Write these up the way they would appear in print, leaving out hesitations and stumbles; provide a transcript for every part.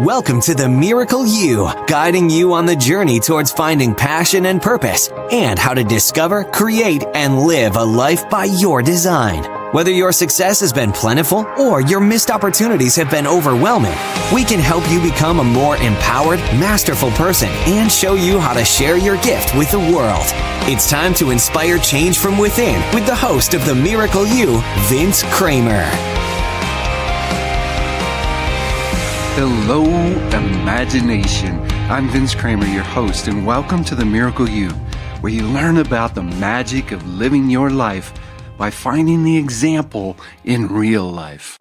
Welcome to the Miracle You, guiding you on the journey towards finding passion and purpose, and how to discover, create, and live a life by your design. Whether your success has been plentiful or your missed opportunities have been overwhelming, we can help you become a more empowered, masterful person and show you how to share your gift with the world. It's time to inspire change from within with the host of the Miracle You, Vince Kramer. Hello, imagination. I'm Vince Kramer, your host, and welcome to the Miracle You, where you learn about the magic of living your life by finding the example in real life.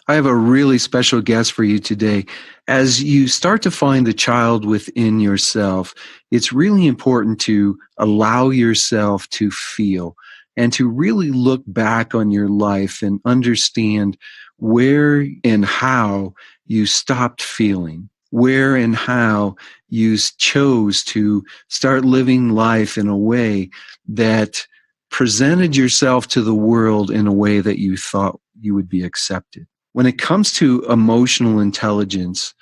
I have a really special guest for you today. As you start to find the child within yourself, it's really important to allow yourself to feel and to really look back on your life and understand where and how you stopped feeling, where and how you chose to start living life in a way that presented yourself to the world in a way that you thought you would be accepted. When it comes to emotional intelligence,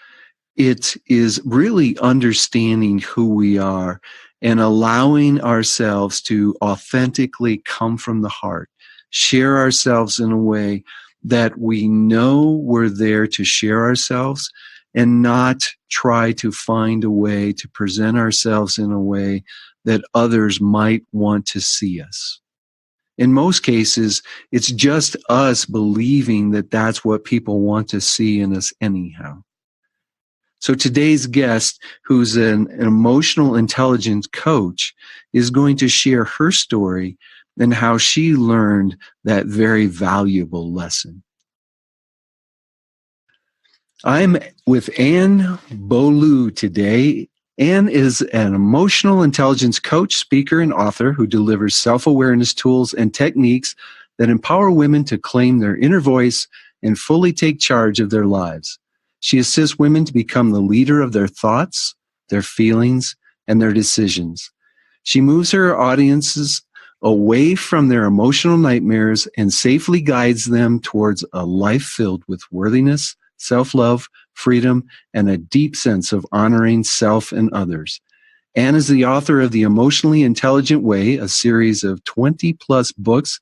it is really understanding who we are and allowing ourselves to authentically come from the heart, share ourselves in a way that we know we're there to share ourselves and not try to find a way to present ourselves in a way that others might want to see us. In most cases, it's just us believing that that's what people want to see in us anyhow. So today's guest, who's an emotional intelligence coach, is going to share her story and how she learned that very valuable lesson. I'm with Anne Beaulieu today. Anne is an emotional intelligence coach, speaker, and author who delivers self-awareness tools and techniques that empower women to claim their inner voice and fully take charge of their lives. She assists women to become the leader of their thoughts, their feelings, and their decisions. She moves her audiences away from their emotional nightmares and safely guides them towards a life filled with worthiness, self-love, freedom, and a deep sense of honoring self and others. Anne is the author of The Emotionally Intelligent Way, a series of 20-plus books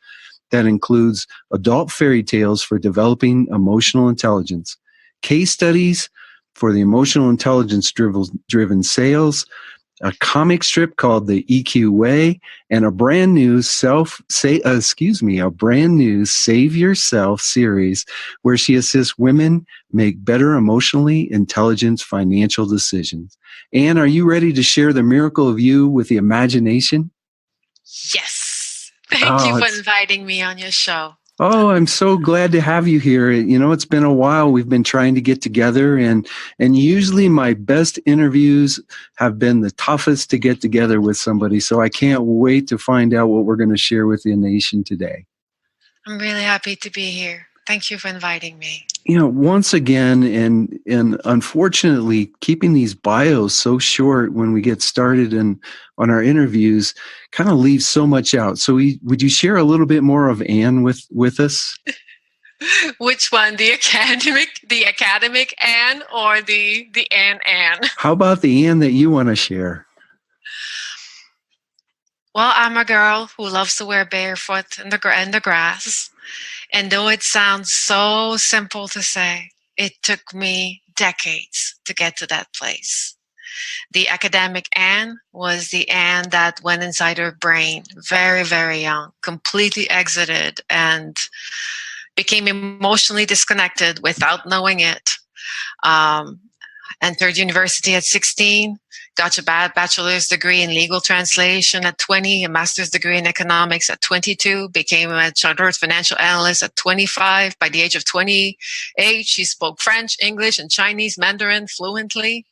that includes adult fairy tales for developing emotional intelligence, case studies for the emotional intelligence-driven sales, a comic strip called The EQ Way, and a brand new Save Yourself series where she assists women make better emotionally intelligent financial decisions. Anne, are you ready to share the miracle of you with the imagination? Yes. Thank you for inviting me on your show. Oh, I'm so glad to have you here. You know, it's been a while. We've been trying to get together, and usually my best interviews have been the toughest to get together with somebody. So I can't wait to find out what we're going to share with the nation today. I'm really happy to be here. Thank you for inviting me. You know, once again, and unfortunately, keeping these bios so short when we get started on our interviews kind of leaves so much out. So would you share a little bit more of Anne with us? Which one? The academic Anne, or the Anne? How about the Anne that you want to share? Well, I'm a girl who loves to wear barefoot in the grass. And though it sounds so simple to say, it took me decades to get to that place. The academic Anne was the Anne that went inside her brain very, very young, completely exited, and became emotionally disconnected without knowing it. Entered university at 16, got your bachelor's degree in legal translation at 20, a master's degree in economics at 22, became a chartered financial analyst at 25. By the age of 28, she spoke French, English, and Chinese Mandarin fluently.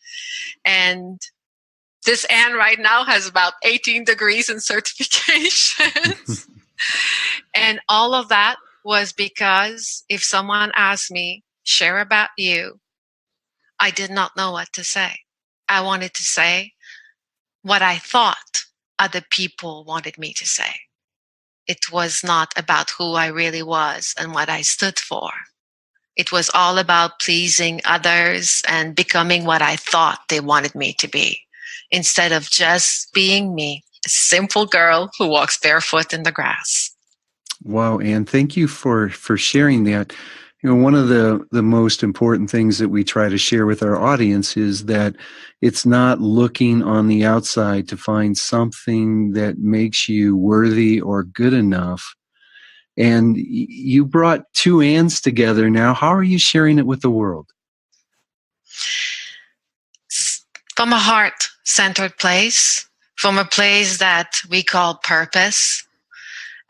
And this Anne right now has about 18 degrees and certifications. And all of that was because if someone asked me, share about you, I did not know what to say. I wanted to say what I thought other people wanted me to say. It was not about who I really was and what I stood for. It was all about pleasing others and becoming what I thought they wanted me to be, instead of just being me, a simple girl who walks barefoot in the grass. Wow, Anne, thank you for sharing that. One of the most important things that we try to share with our audience is that it's not looking on the outside to find something that makes you worthy or good enough. And you brought two Anns together now. How are you sharing it with the world? From a heart-centered place, from a place that we call purpose.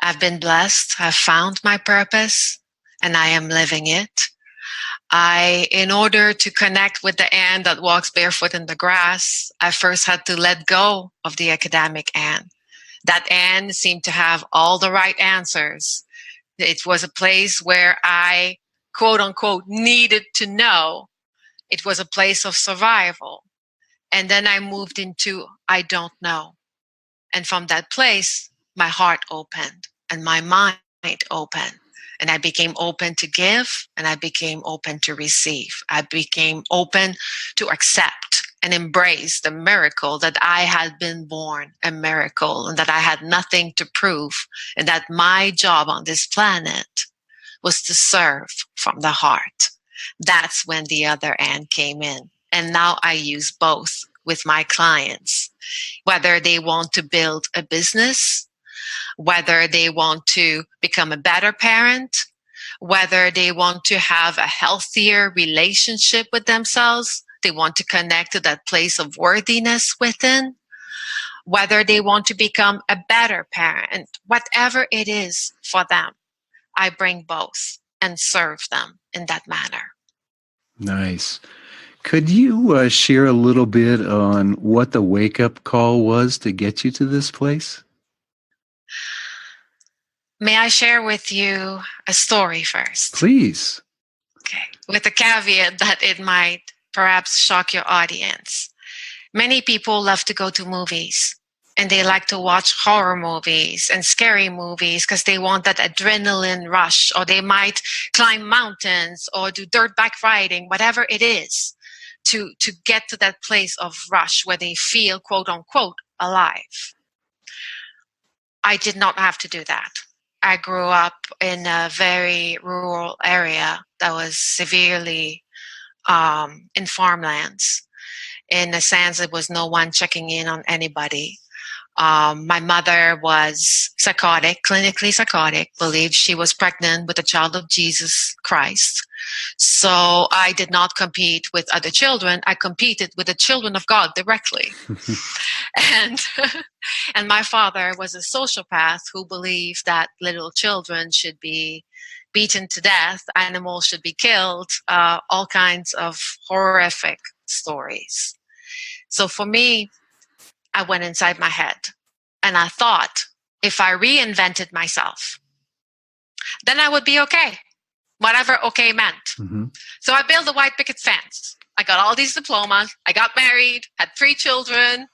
I've been blessed. I've found my purpose, and I am living it. In order to connect with the Anne that walks barefoot in the grass, I first had to let go of the academic Anne. That Anne seemed to have all the right answers. It was a place where I, quote unquote, needed to know. It was a place of survival. And then I moved into, I don't know. And from that place, my heart opened and my mind opened. And I became open to give, and I became open to receive. I became open to accept and embrace the miracle that I had been born a miracle, and that I had nothing to prove, and that my job on this planet was to serve from the heart. That's when the other Anne came in. And now I use both with my clients, whether they want to build a business, whether they want to become a better parent, whether they want to have a healthier relationship with themselves, they want to connect to that place of worthiness within, whether they want to become a better parent, whatever it is for them, I bring both and serve them in that manner. Nice. Could you share a little bit on what the wake-up call was to get you to this place? May I share with you a story first? Please. Okay. With the caveat that it might perhaps shock your audience. Many people love to go to movies, and they like to watch horror movies and scary movies because they want that adrenaline rush, or they might climb mountains or do dirt bike riding, whatever it is, to get to that place of rush where they feel, quote unquote, alive. I did not have to do that. I grew up in a very rural area that was severely in farmlands. In a sense, there was no one checking in on anybody. My mother was psychotic, clinically psychotic, believed she was pregnant with a child of Jesus Christ. So I did not compete with other children. I competed with the children of God directly. And and my father was a sociopath who believed that little children should be beaten to death, animals should be killed, all kinds of horrific stories. So for me, I went inside my head and I thought, if I reinvented myself, then I would be okay, whatever okay meant. Mm-hmm. So I built a white picket fence. I got all these diplomas. I got married, had 3 children.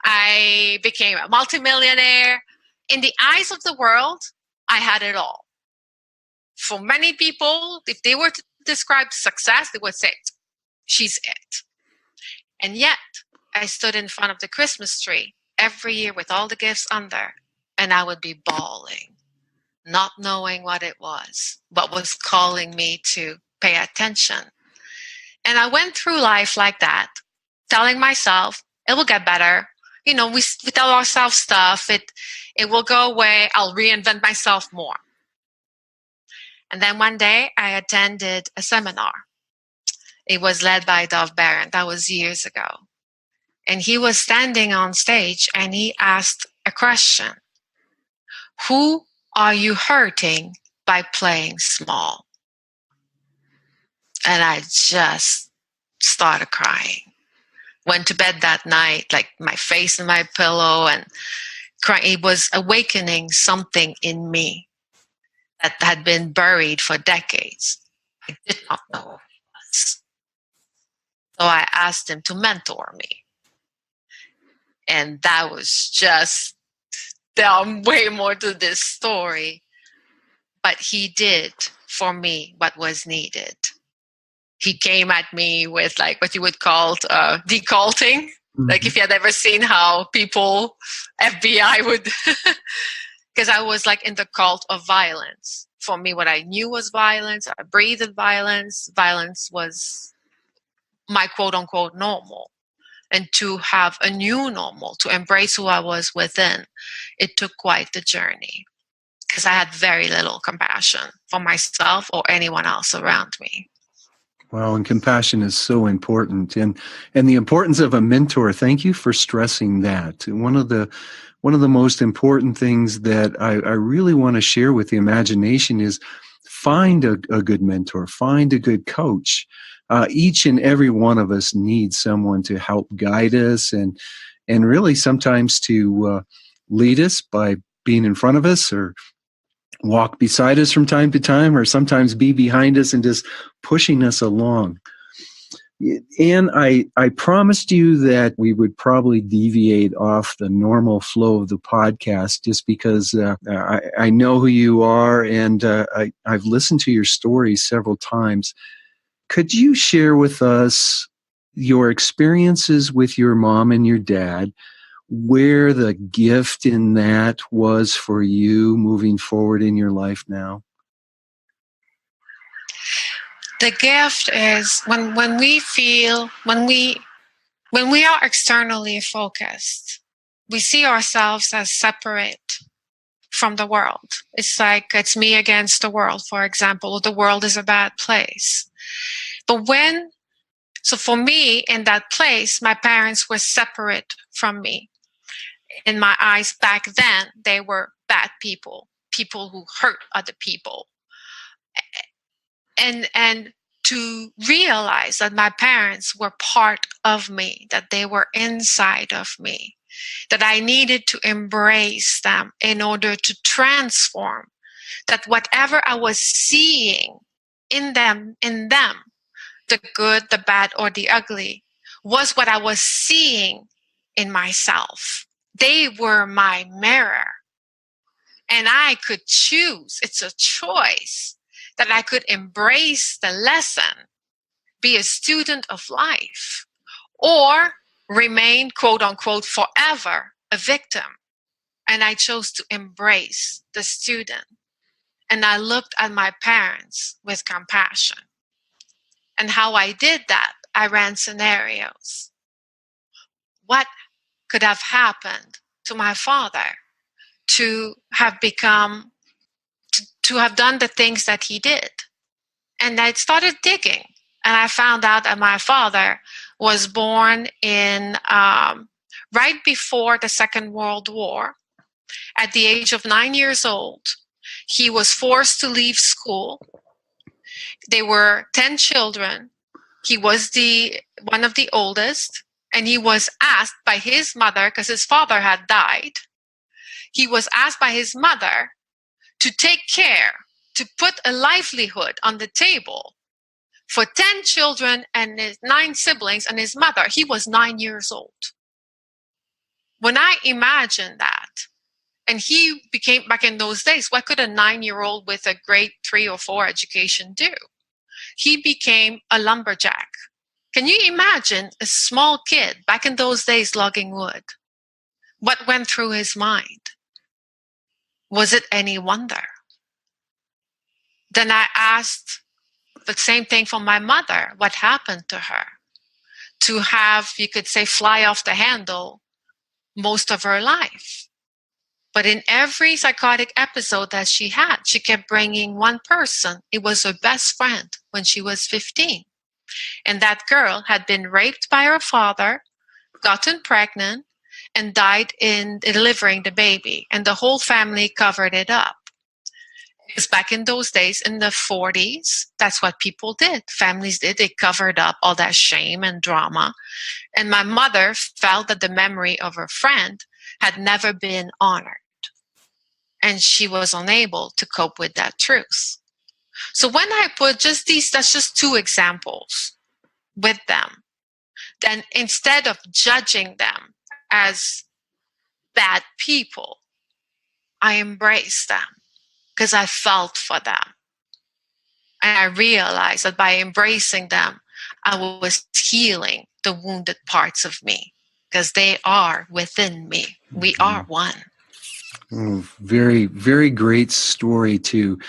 I became a multimillionaire. In the eyes of the world, I had it all. For many people, if they were to describe success, they would say, she's it. And yet, I stood in front of the Christmas tree every year with all the gifts under, and I would be bawling, not knowing what it was calling me to pay attention. And I went through life like that, telling myself, it will get better. We tell ourselves stuff, it will go away, I'll reinvent myself more. And then one day I attended a seminar. It was led by Dov Barron. That was years ago. And he was standing on stage and he asked a question. Who are you hurting by playing small? And I just started crying. Went to bed that night, like my face in my pillow, and crying. It was awakening something in me that had been buried for decades. I did not know what it was. So I asked him to mentor me. And that was just, there are way more to this story. But he did for me what was needed. He came at me with like what you would call deculting. Mm-hmm. Like if you had ever seen how people, FBI would, because I was like in the cult of violence. For me, what I knew was violence. I breathed violence. Violence was my quote unquote normal. And to have a new normal, to embrace who I was within, it took quite the journey because I had very little compassion for myself or anyone else around me. Wow, and compassion is so important, and the importance of a mentor. Thank you for stressing that. One of the most important things that I really want to share with the imagination is find a good mentor, find a good coach. Each and every one of us needs someone to help guide us and really sometimes to lead us by being in front of us or walk beside us from time to time, or sometimes be behind us and just pushing us along. And I promised you that we would probably deviate off the normal flow of the podcast just because I know who you are, and I've listened to your stories several times. Could you share with us your experiences with your mom and your dad, where the gift in that was for you moving forward in your life now? The gift is when we are externally focused, we see ourselves as separate from the world. It's like it's me against the world, for example. The world is a bad place. So for me, in that place, my parents were separate from me. In my eyes back then, they were bad people who hurt other people. And to realize that my parents were part of me, that they were inside of me, that I needed to embrace them in order to transform, that whatever I was seeing in them, the good, the bad, or the ugly, was what I was seeing in myself. They were my mirror. And I could choose. It's a choice that I could embrace the lesson, be a student of life, or remain, quote unquote, forever a victim. And I chose to embrace the student. And I looked at my parents with compassion. And how I did that, I ran scenarios. What could have happened to my father to have become, to have done the things that he did? And I started digging. And I found out that my father was born in right before the Second World War. At the age of 9 years old, he was forced to leave school. There were 10 children. He was one of the oldest, and he was asked by his mother, because his father had died, he was asked by his mother to take care, to put a livelihood on the table for 10 children and his 9 siblings and his mother. He was 9 years old. When I imagine that, and he became, back in those days, what could a 9-year-old with a grade 3 or 4 education do? He became a lumberjack. Can you imagine a small kid back in those days logging wood? What went through his mind? Was it any wonder? Then I asked the same thing for my mother. What happened to her? To have, you could say, fly off the handle most of her life. But in every psychotic episode that she had, she kept bringing one person. It was her best friend when she was 15. And that girl had been raped by her father, gotten pregnant, and died in delivering the baby. And the whole family covered it up. Because back in those days, in the 40s, that's what people did. Families did. They covered up all that shame and drama. And my mother felt that the memory of her friend had never been honored. And she was unable to cope with that truth. So when I put just these, that's just 2 examples with them, then instead of judging them as bad people, I embraced them because I felt for them. And I realized that by embracing them, I was healing the wounded parts of me because they are within me. We are one. Oh, very, very great story to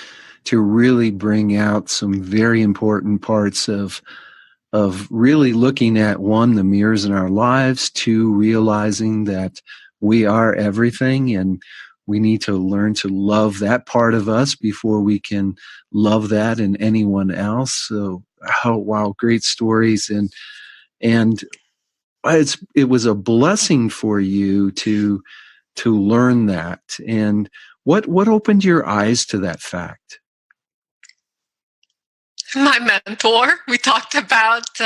really bring out some very important parts of really looking at, one, the mirrors in our lives, two, realizing that we are everything and we need to learn to love that part of us before we can love that in anyone else. So, oh, wow, great stories. And it was a blessing for you to learn that. And what opened your eyes to that fact? My mentor. We talked about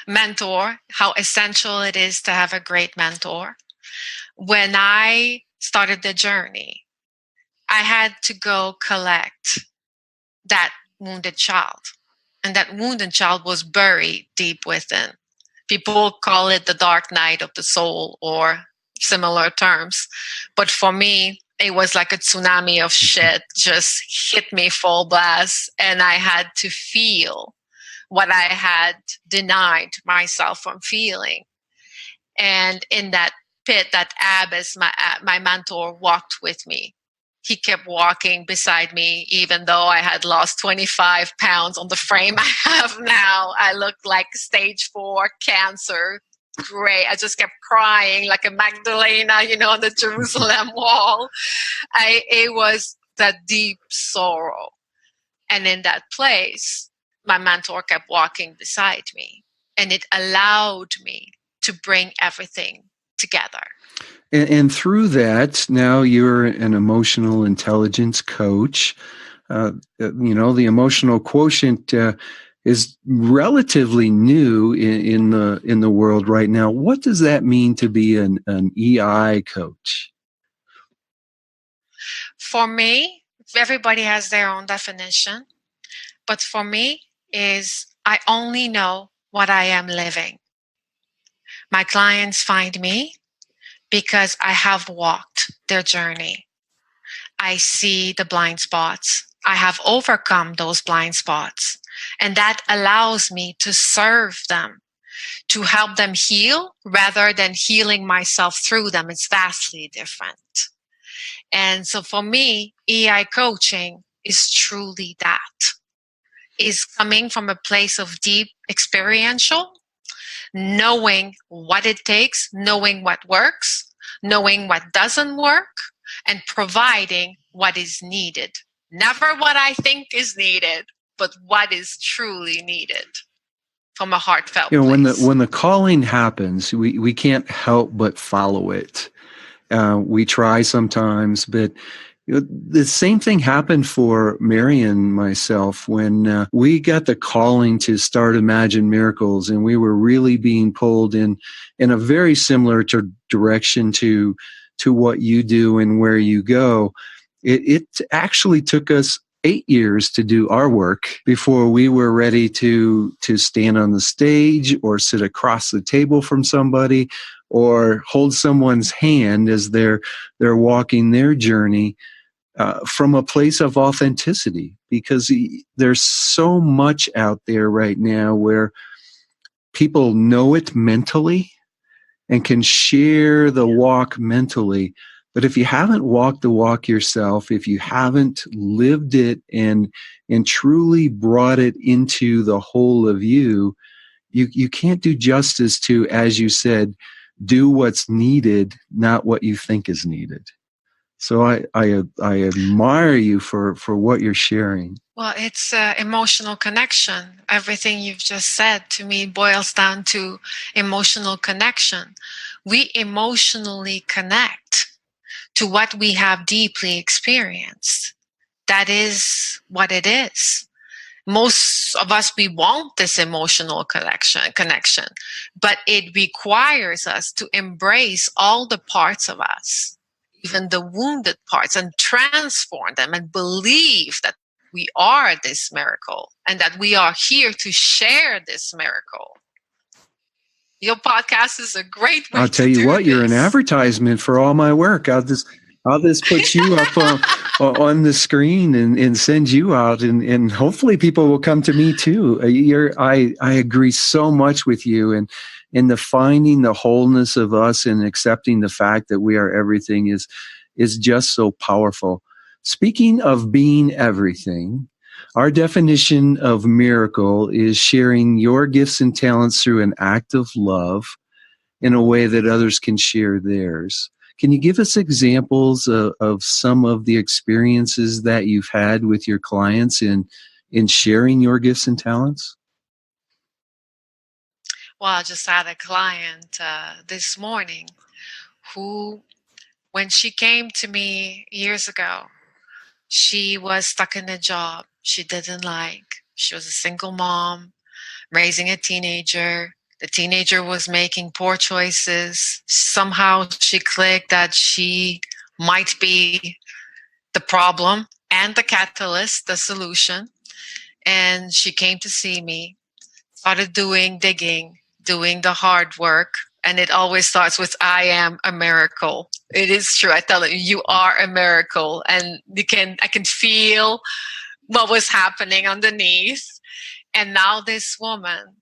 mentor, how essential it is to have a great mentor. When I started the journey, I had to go collect that wounded child. And that wounded child was buried deep within. People call it the dark night of the soul or similar terms. But for me, it was like a tsunami of shit just hit me full blast. And I had to feel what I had denied myself from feeling. And in that pit, that abyss, my mentor walked with me. He kept walking beside me, even though I had lost 25 pounds on the frame I have now. I looked like stage 4 cancer. Great. I just kept crying like a Magdalena, on the Jerusalem wall. It was that deep sorrow. And in that place, my mentor kept walking beside me. And it allowed me to bring everything together. And through that, now you're an emotional intelligence coach. The emotional quotient is relatively new in the world right now. What does that mean to be an EI coach? For me, everybody has their own definition. But for me, is I only know what I am living. My clients find me because I have walked their journey. I see the blind spots. I have overcome those blind spots. And that allows me to serve them, to help them heal rather than healing myself through them. It's vastly different. And so for me, EI coaching is truly that. Is coming from a place of deep experiential, knowing what it takes, knowing what works, knowing what doesn't work, and providing what is needed. Never what I think is needed, but what is truly needed from a heartfelt place. When the calling happens, we can't help but follow it. We try sometimes, but the same thing happened for Mary and myself when we got the calling to start Imagine Miracles, and we were really being pulled in a very similar direction to what you do and where you go. It actually took us 8 years to do our work before we were ready to stand on the stage or sit across the table from somebody or hold someone's hand as they're walking their journey from a place of authenticity, because there's so much out there right now where people know it mentally and can share the walk mentally. But if you haven't walked the walk yourself, if you haven't lived it and truly brought it into the whole of you, you can't do justice to, as you said, do what's needed, not what you think is needed. So I admire you for what you're sharing. Well, it's emotional connection. Everything you've just said to me boils down to emotional connection. We emotionally connect to what we have deeply experienced. That is what it is. Most of us, we want this emotional connection, but it requires us to embrace all the parts of us, even the wounded parts, and transform them and believe that we are this miracle and that we are here to share this miracle. Your podcast is a great way I'll tell you what, you're an advertisement for all my work. I'll just put you up on the screen and send you out, and hopefully people will come to me too. I agree so much with you, and in the finding the wholeness of us and accepting the fact that we are everything is just so powerful. Speaking of being everything, our definition of miracle is sharing your gifts and talents through an act of love in a way that others can share theirs. Can you give us examples of some of the experiences that you've had with your clients in sharing your gifts and talents? Well, I just had a client this morning who, when she came to me years ago, she was stuck in a job she didn't like. She was a single mom raising a teenager. The teenager was making poor choices. Somehow she clicked that she might be the problem and the catalyst, the solution. And she came to see me, started digging, doing the hard work. And it always starts with, I am a miracle. It is true. I tell her, you are a miracle. And I can feel what was happening underneath. And now this woman,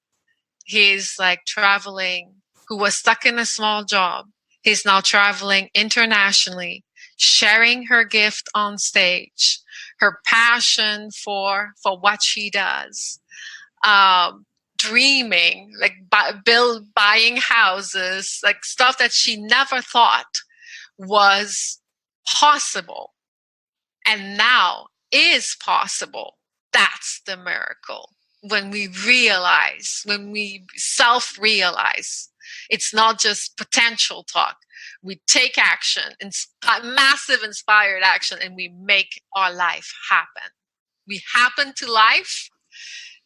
he's like traveling, who was stuck in a small job. He's now traveling internationally, sharing her gift on stage, her passion for what she does, dreaming, like buying houses, like stuff that she never thought was possible, and now is possible. That's the miracle. When we self-realize, it's not just potential talk. We take action, massive inspired action, and we make our life happen. We happen to life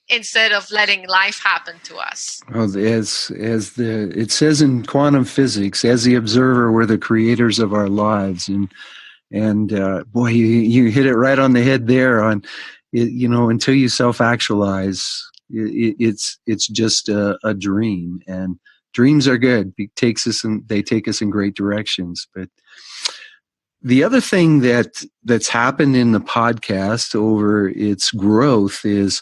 instead of letting life happen to us. Well, it says in quantum physics, as the observer, we're the creators of our lives, and boy, you hit it right on the head there. On it, until you self-actualize, it's just a dream, and dreams are good. They take us in great directions. But the other thing that's happened in the podcast over its growth is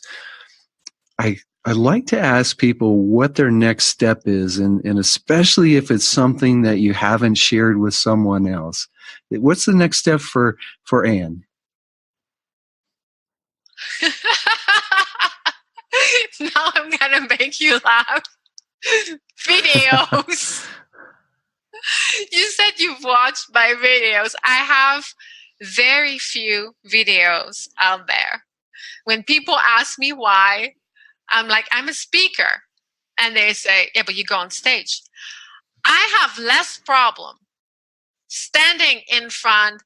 I like to ask people what their next step is, and especially if it's something that you haven't shared with someone else. What's the next step for Anne? Now I'm gonna make you laugh. Videos. You said you've watched my videos. I have very few videos out there. When people ask me why, I'm like, I'm a speaker. And they say, yeah, but you go on stage. I have less problem standing in front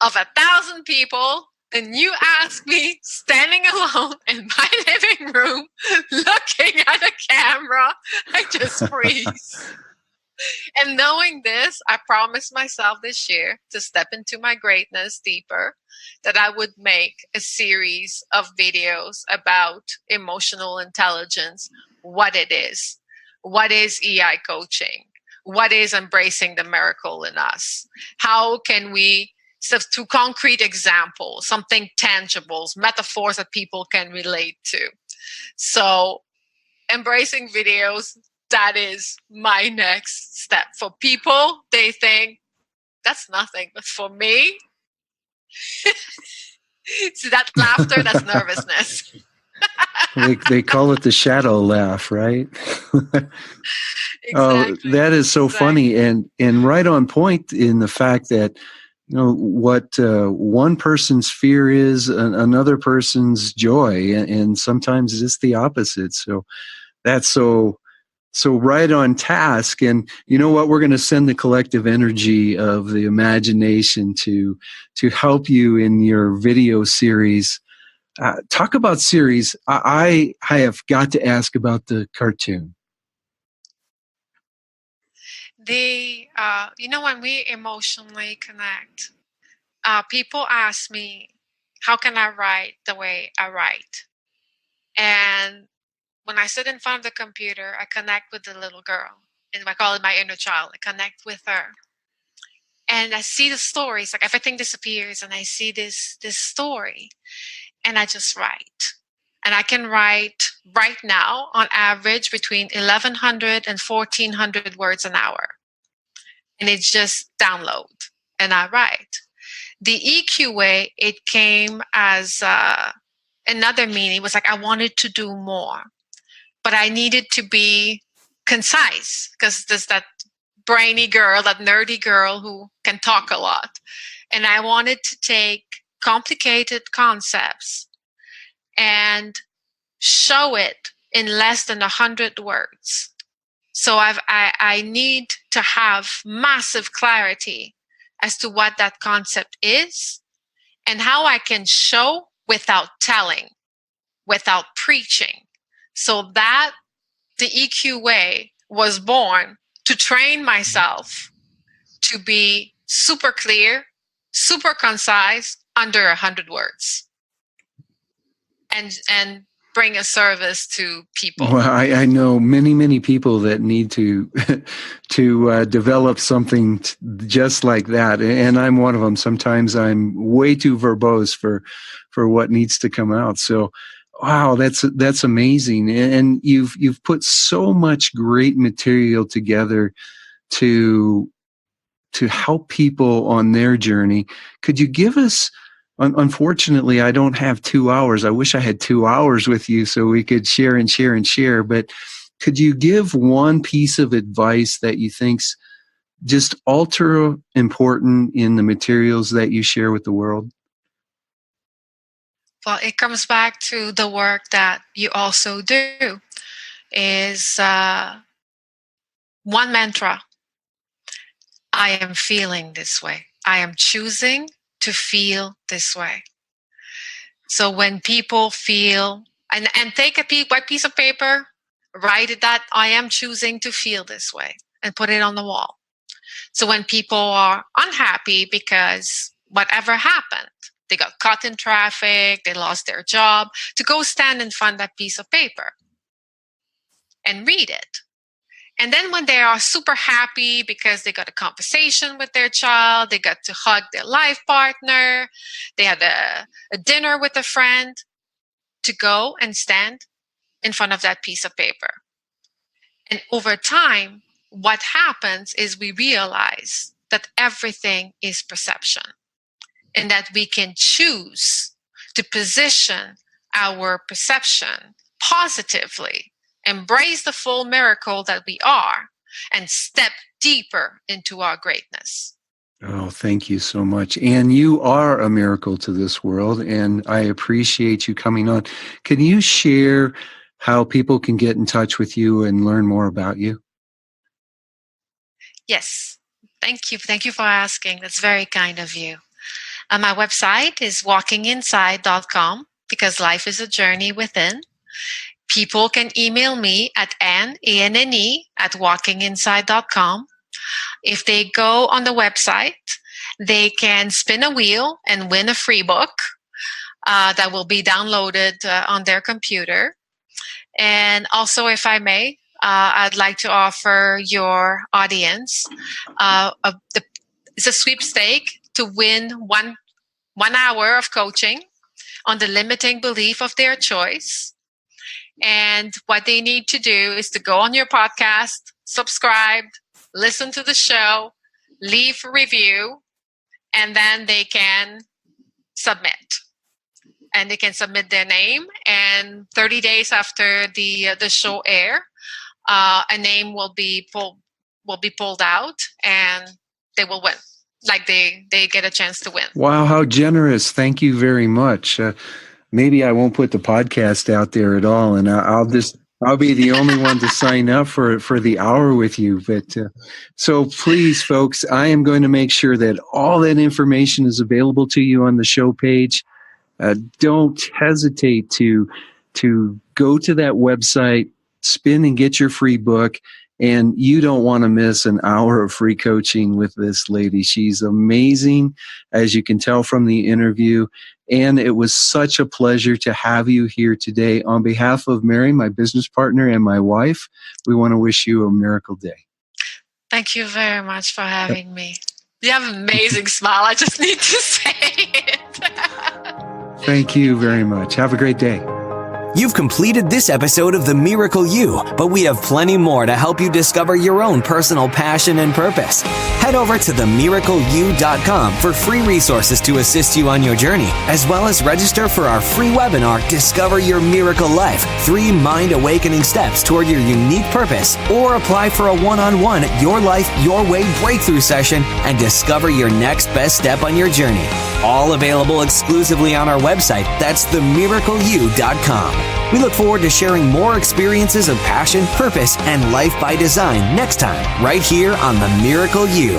of 1,000 people than you ask me standing alone in my living room looking at a camera. I just freeze. And knowing this, I promised myself this year to step into my greatness deeper, that I would make a series of videos about emotional intelligence, what it is. What is EI coaching? What is embracing the miracle in us? How can we, to concrete examples, something tangibles, metaphors that people can relate to. So embracing videos, that is my next step. For people, they think that's nothing. But for me, see that laughter, that's nervousness. They call it the shadow laugh, right? Exactly. That is so funny, and right on point in the fact that what one person's fear is another person's joy, and sometimes it's the opposite. So that's so right on task. And you know what? We're going to send the collective energy of the imagination to help you in your video series. Talk about series. I have got to ask about the cartoon. When we emotionally connect, people ask me, how can I write the way I write? And when I sit in front of the computer, I connect with the little girl. And I call it my inner child. I connect with her. And I see the stories, like everything disappears, and I see this story, and I just write. And I can write right now on average between 1,100 and 1,400 words an hour. And it just download, and I write. The EQ way, it came as another meaning. It was like I wanted to do more, but I needed to be concise, because there's that brainy girl, that nerdy girl who can talk a lot. And I wanted to take complicated concepts and show it in less than 100 words. So I need to have massive clarity as to what that concept is and how I can show without telling, without preaching. So that the EQ way was born to train myself to be super clear, super concise, under 100 words, and bring a service to people. Well, I know many people that need to to develop something just like that, and I'm one of them. Sometimes I'm way too verbose for what needs to come out. So, wow, that's amazing, and you've put so much great material together to help people on their journey. Could you give us? Unfortunately, I don't have 2 hours. I wish I had 2 hours with you so we could share and share and share. But could you give one piece of advice that you think's just ultra important in the materials that you share with the world? Well, it comes back to the work that you also do, is one mantra. I am feeling this way. I am choosing to feel this way. So when people feel, and take a white piece of paper, write it that I am choosing to feel this way, and put it on the wall. So when people are unhappy because whatever happened, they got caught in traffic, they lost their job, to go stand in front of that piece of paper and read it. And then when they are super happy because they got a conversation with their child, they got to hug their life partner, they had a dinner with a friend, to go and stand in front of that piece of paper. And over time, what happens is we realize that everything is perception, and that we can choose to position our perception positively, embrace the full miracle that we are, and step deeper into our greatness. Oh, thank you so much. Anne, you are a miracle to this world, and I appreciate you coming on. Can you share how people can get in touch with you and learn more about you? Yes. Thank you. Thank you for asking. That's very kind of you. My website is walkinginside.com, because life is a journey within. People can email me at Anne, A-N-N-E, at walkinginside.com. If they go on the website, they can spin a wheel and win a free book that will be downloaded on their computer. And also, if I may, I'd like to offer your audience it's a sweepstake to win one hour of coaching on the limiting belief of their choice. And what they need to do is to go on your podcast, subscribe, listen to the show, leave a review, and then they can submit. And they can submit their name, and 30 days after the show air, a name will be pulled out, and they will win. Like they get a chance to win. Wow, how generous. Thank you very much. Maybe I won't put the podcast out there at all, and I'll be the only one to sign up for the hour with you. But so please, folks, I am going to make sure that all that information is available to you on the show page. Don't hesitate to go to that website, spin and get your free book. And you don't want to miss an hour of free coaching with this lady. She's amazing, as you can tell from the interview. And it was such a pleasure to have you here today. On behalf of Mary, my business partner, and my wife, we want to wish you a miracle day. Thank you very much for having me. You have an amazing smile. I just need to say it. Thank you very much. Have a great day. You've completed this episode of The Miracle You, but we have plenty more to help you discover your own personal passion and purpose. Head over to themiracleyou.com for free resources to assist you on your journey, as well as register for our free webinar, Discover Your Miracle Life, 3 mind-awakening steps toward your unique purpose, or apply for a one-on-one Your Life, Your Way breakthrough session and discover your next best step on your journey. All available exclusively on our website. That's themiracleyou.com. We look forward to sharing more experiences of passion, purpose, and life by design next time, right here on The Miracle You.